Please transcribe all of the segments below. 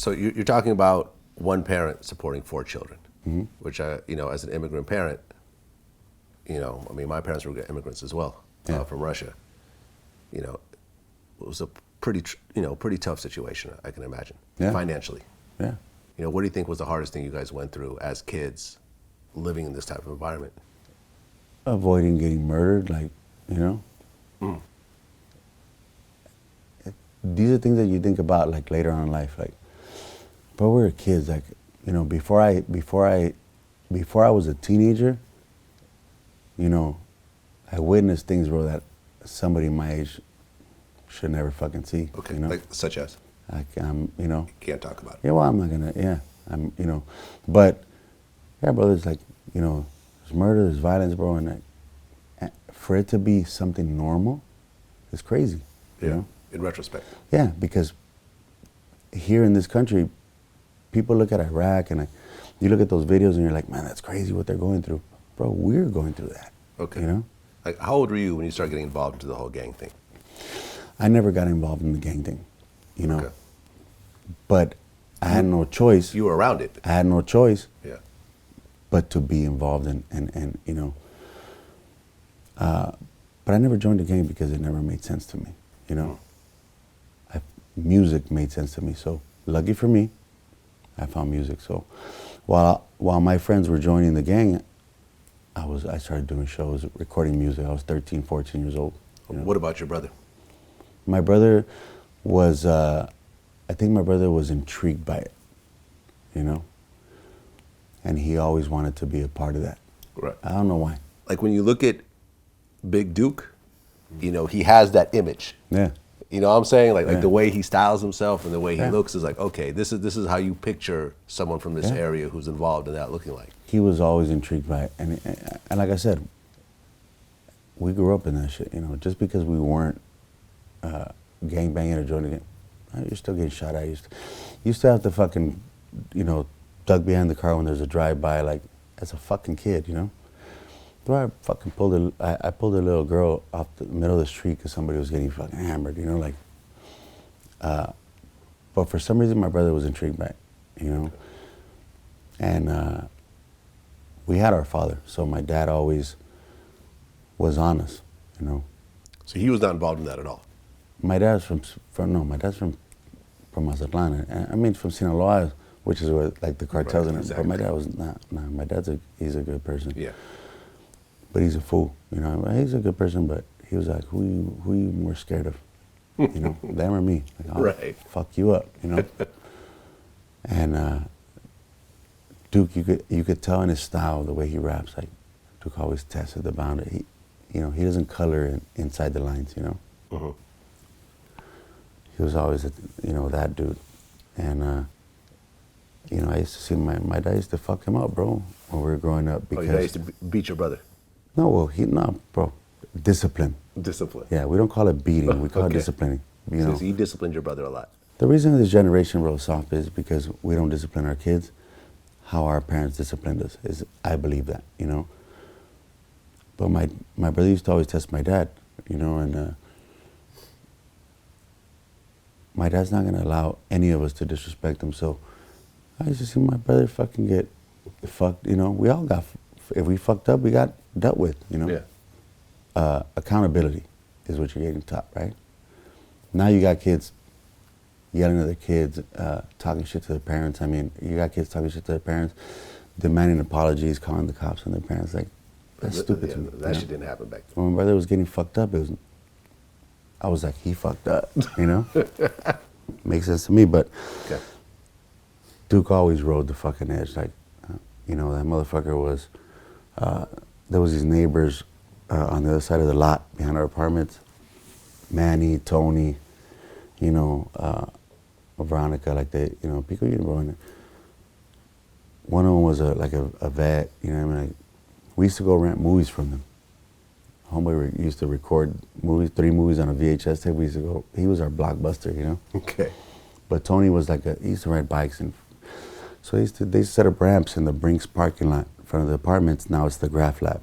So you're talking about one parent supporting 4 children, which as an immigrant parent, I mean, my parents were immigrants as well, from Russia. It was a pretty tough situation, I can imagine, financially. Yeah. What do you think was the hardest thing you guys went through as kids living in this type of environment? Avoiding getting murdered, These are things that you think about later on in life, but we were kids, before I was a teenager, I witnessed things, bro, that somebody my age should never fucking see. Okay, like such as? You can't talk about it. Yeah, well, I'm not gonna, but, yeah, bro, there's there's murder, there's violence, bro, and for it to be something normal, it's crazy, you know? In retrospect. Yeah, because here in this country, people look at Iraq and you look at those videos and you're like, man, that's crazy what they're going through. Bro, we're going through that. Okay. How old were you when you started getting involved into the whole gang thing? I never got involved in the gang thing, Okay. But I had no choice. You were around it. I had no choice. Yeah. But to be involved but I never joined the gang because it never made sense to me, Music made sense to me, so lucky for me, I found music. So while my friends were joining the gang, I started doing shows, recording music. I was 13, 14 years old. What about your brother? My brother was, I think my brother was intrigued by it, and he always wanted to be a part of that. Right. I don't know why. Like when you look at Big Duke, he has that image. Yeah. You know what I'm saying? Like the way he styles himself and the way he Yeah. looks is like, okay, this is how you picture someone from this area who's involved in that looking like. He was always intrigued by it, and like I said, we grew up in that shit. Just because we weren't gang banging or joining it, you're still getting shot at. You still have to fucking, duck behind the car when there's a drive-by, as a fucking kid, So I fucking pulled I pulled a little girl off the middle of the street because somebody was getting fucking hammered, but for some reason my brother was intrigued by it, and we had our father, so my dad always was on us, So he was not involved in that at all. My dad's from Mazatlan. I mean, from Sinaloa, which is where the cartels and exactly. But my dad was not. Nah, my dad's he's a good person. Yeah. But he's a fool, He's a good person, but he was like, who you more scared of, them or me? Right. Fuck you up, And Duke, you could tell in his style, the way he raps, Duke always tested the boundary. He doesn't color inside the lines, Mm-hmm. He was always, that dude. And, I used to see my dad used to fuck him up, bro, when we were growing up. Because your dad used to beat your brother? No, bro, discipline. Discipline. Yeah, we don't call it beating, we call it disciplining. So you disciplined your brother a lot? The reason this generation rolls soft is because we don't discipline our kids how our parents disciplined us, I believe that, But my brother used to always test my dad, and my dad's not gonna allow any of us to disrespect him. So I used to see my brother fucking get fucked. We all got. If we fucked up, we got dealt with. Yeah. Accountability is what you're getting taught, right? Now you got kids yelling at their kids, talking shit to their parents. I mean, you got kids talking shit to their parents, demanding apologies, calling the cops on their parents. That's stupid to me. That shit didn't happen back then. When my brother was getting fucked up, I was like, he fucked up, Makes sense to me, but okay. Duke always rode the fucking edge. That motherfucker was, there was these neighbors on the other side of the lot behind our apartments, Manny, Tony, Veronica, Pico, one of them was a vet, we used to go rent movies from them. Homeboy used to record 3 movies on a VHS tape. We used to go, he was our blockbuster, Okay. But Tony was he used to ride bikes, and so they set up ramps in the Brinks parking lot in front of the apartments. Now it's the Graph Lab.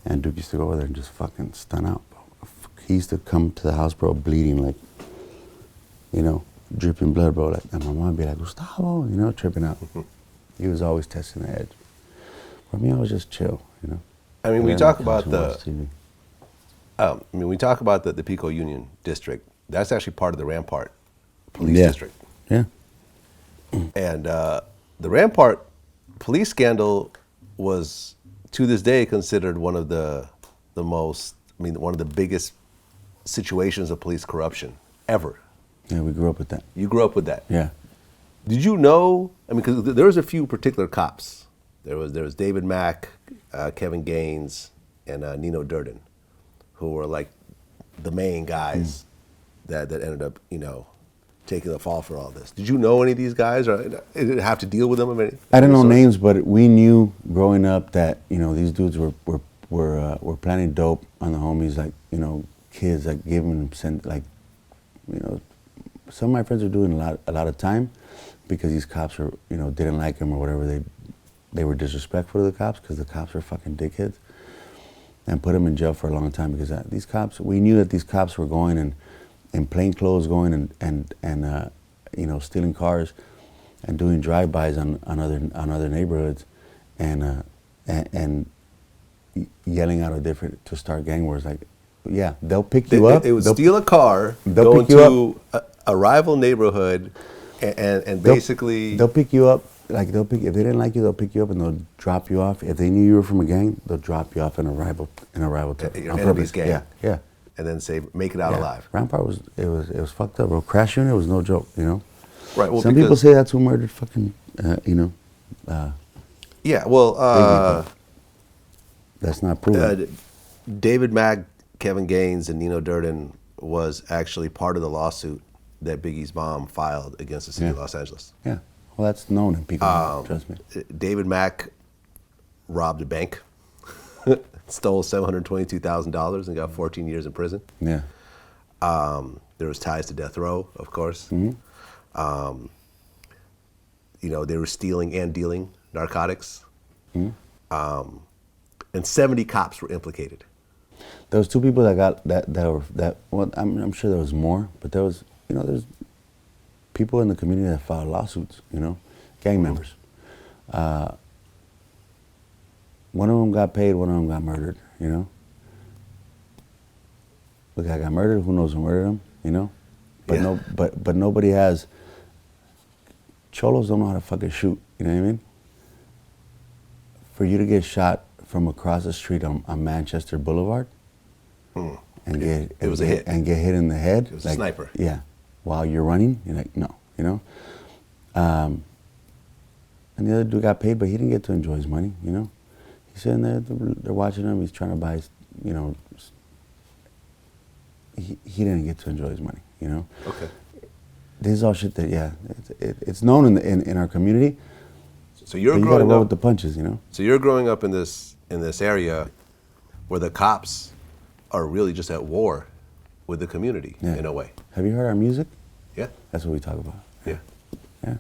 And Duke used to go over there and just fucking stun out, bro. He used to come to the house, bro, bleeding, dripping blood, bro. Like, and my mom would be like, Gustavo, you know, tripping out. He was always testing the edge. For me, I was just chill, you know. I mean, Lay we on talk couch about and the. watch TV. We talk about the Pico Union district. That's actually part of the Rampart Police Yeah. District. Yeah. And the Rampart police scandal was, to this day, considered one of the most, I mean, one of the biggest situations of police corruption ever. Yeah, we grew up with that. You grew up with that. Yeah. Did you know? I mean, because there was a few particular cops. There was David Mack, Kevin Gaines, and Nino Durden, who were like the main guys that ended up, you know, taking the fall for all this. Did you know any of these guys, or did it have to deal with them? I didn't know names, but we knew growing up that, you know, these dudes were planning dope on the homies, like, you know, kids, like giving them like, you know, some of my friends were doing a lot of time because these cops were, you know, didn't like them or whatever. They were disrespectful to the cops because the cops were fucking dickheads, and put them in jail for a long time because these cops, we knew that these cops were going and in plain clothes going and you know, stealing cars and doing drive-bys on other neighborhoods and yelling out to start gang wars. Like, yeah, they'll pick you up. They would steal a car, they'll go pick you into a rival neighborhood, and basically they'll pick you up. Like, if they didn't like you, they'll pick you up and they'll drop you off. If they knew you were from a gang, they'll drop you off in a rival your enemy's gang. Yeah, yeah. And then say, make it out alive. Rampart was fucked up, bro. Crash unit was no joke, you know. Right. Well, some people say that's who murdered fucking, you know. Yeah. Well, that's not proven. David Mack, Kevin Gaines, and Nino Durden was actually part of the lawsuit that Biggie's mom filed against the city of Los Angeles. Yeah. Well, that's known in people. Trust me. David Mack robbed a bank, stole $722,000, and got 14 years in prison. Yeah. There was ties to death row, of course. Mm-hmm. You know, they were stealing and dealing narcotics. Mm-hmm. And 70 cops were implicated. There was 2 people that got that. Well, I'm sure there was more, but there was, you know, there's people in the community that filed lawsuits, you know, gang members. One of them got paid, one of them got murdered, you know. The guy got murdered, who knows who murdered him, you know? But but nobody has, cholos don't know how to fucking shoot, you know what I mean? For you to get shot from across the street on Manchester Boulevard and get hit in the head. It was a sniper. Yeah. While you're running, you're like, no, you know? And the other dude got paid, but he didn't get to enjoy his money, you know? He's sitting there, they're watching him, he's trying to buy, you know, he didn't get to enjoy his money, you know? Okay. This is all shit that, yeah, it's known in our community. So you're you growing gotta roll up with the punches, you know? So you're growing up in this area where the cops are really just at war with the community in a way. Have you heard our music? Yeah. That's what we talk about. Yeah. Yeah.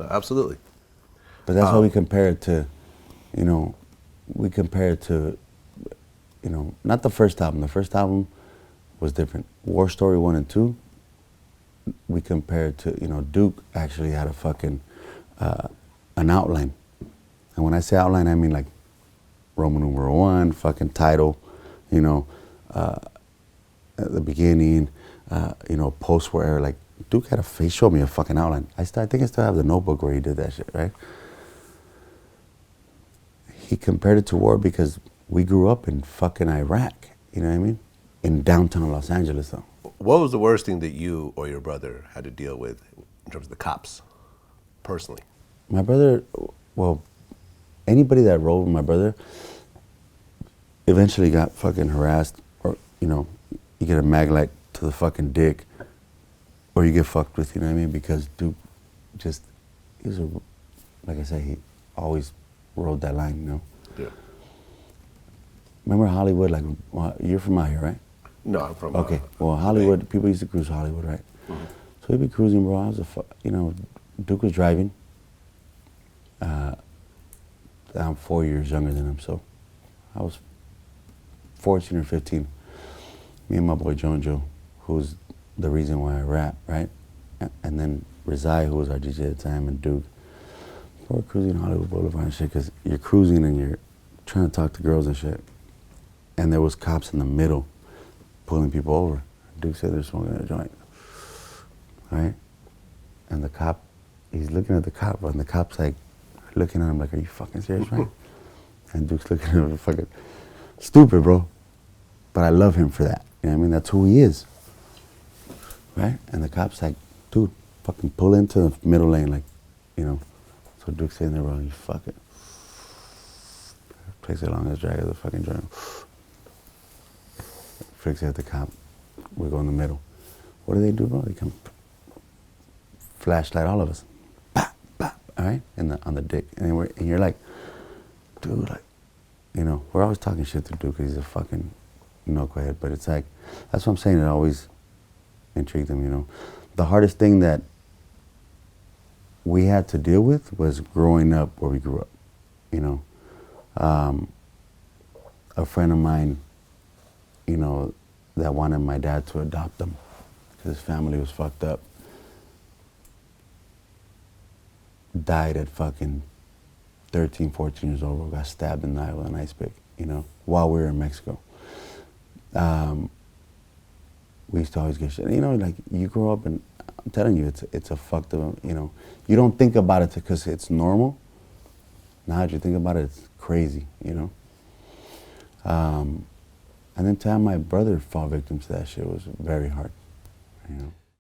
Absolutely. But that's why we compare it to, you know, you know, not the first album. The first album was different. War Story 1 and 2, we compared to, you know, Duke actually had a fucking, an outline. And when I say outline, I mean like Roman numeral 1, fucking title, you know, at the beginning, you know, post-war era, like Duke had he showed me a fucking outline. I think I still have the notebook where he did that shit, right? He compared it to war because we grew up in fucking Iraq, you know what I mean? In downtown Los Angeles, though. What was the worst thing that you or your brother had to deal with in terms of the cops, personally? My brother, well, anybody that rolled with my brother eventually got fucking harassed, or, you know, you get a mag light to the fucking dick, or you get fucked with, you know what I mean? Because Duke just, like I said, he always rode that line, you know? Yeah. Remember Hollywood, like, well, you're from out here, right? No, I'm from... Okay, well, Hollywood, people used to cruise Hollywood, right? Mm-hmm. So we'd be cruising, bro. I was you know, Duke was driving. I'm 4 years younger than him, so I was 14 or 15. Me and my boy Jonjo, who's the reason why I rap, right? and then Rizai, who was our DJ at the time, and Duke. We're cruising Hollywood Boulevard and shit, because you're cruising and you're trying to talk to girls and shit. And there was cops in the middle pulling people over. Duke said they're smoking a joint, right? And the cop, he's looking at the cop, and the cop's like, looking at him like, are you fucking serious, right? And Duke's looking at him fucking stupid, bro. But I love him for that. You know what I mean? That's who he is, right? And the cop's like, dude, fucking pull into the middle lane, like, you know. So Duke's sitting there, bro, you fuck it. Takes a long as drag of the fucking joint. Freaks at the cop. We go in the middle. What do, bro? They come flashlight all of us. Bop, bop, all right? On the dick. And you're like, dude, like, you know, we're always talking shit to Duke because he's a fucking knucklehead. But it's like, that's what I'm saying. It always intrigued him, you know. The hardest thing that we had to deal with was growing up where we grew up, you know. A friend of mine, you know, that wanted my dad to adopt him because his family was fucked up, died at fucking 13, 14 years old, got stabbed in the eye with an ice pick, you know, while we were in Mexico. We used to always get shit. You know, like, you grow up and I'm telling you, it's a fucked up, you know, you don't think about it because it's normal. Now that you think about it, it's crazy, you know. And then to have my brother fall victim to that shit was very hard, you know.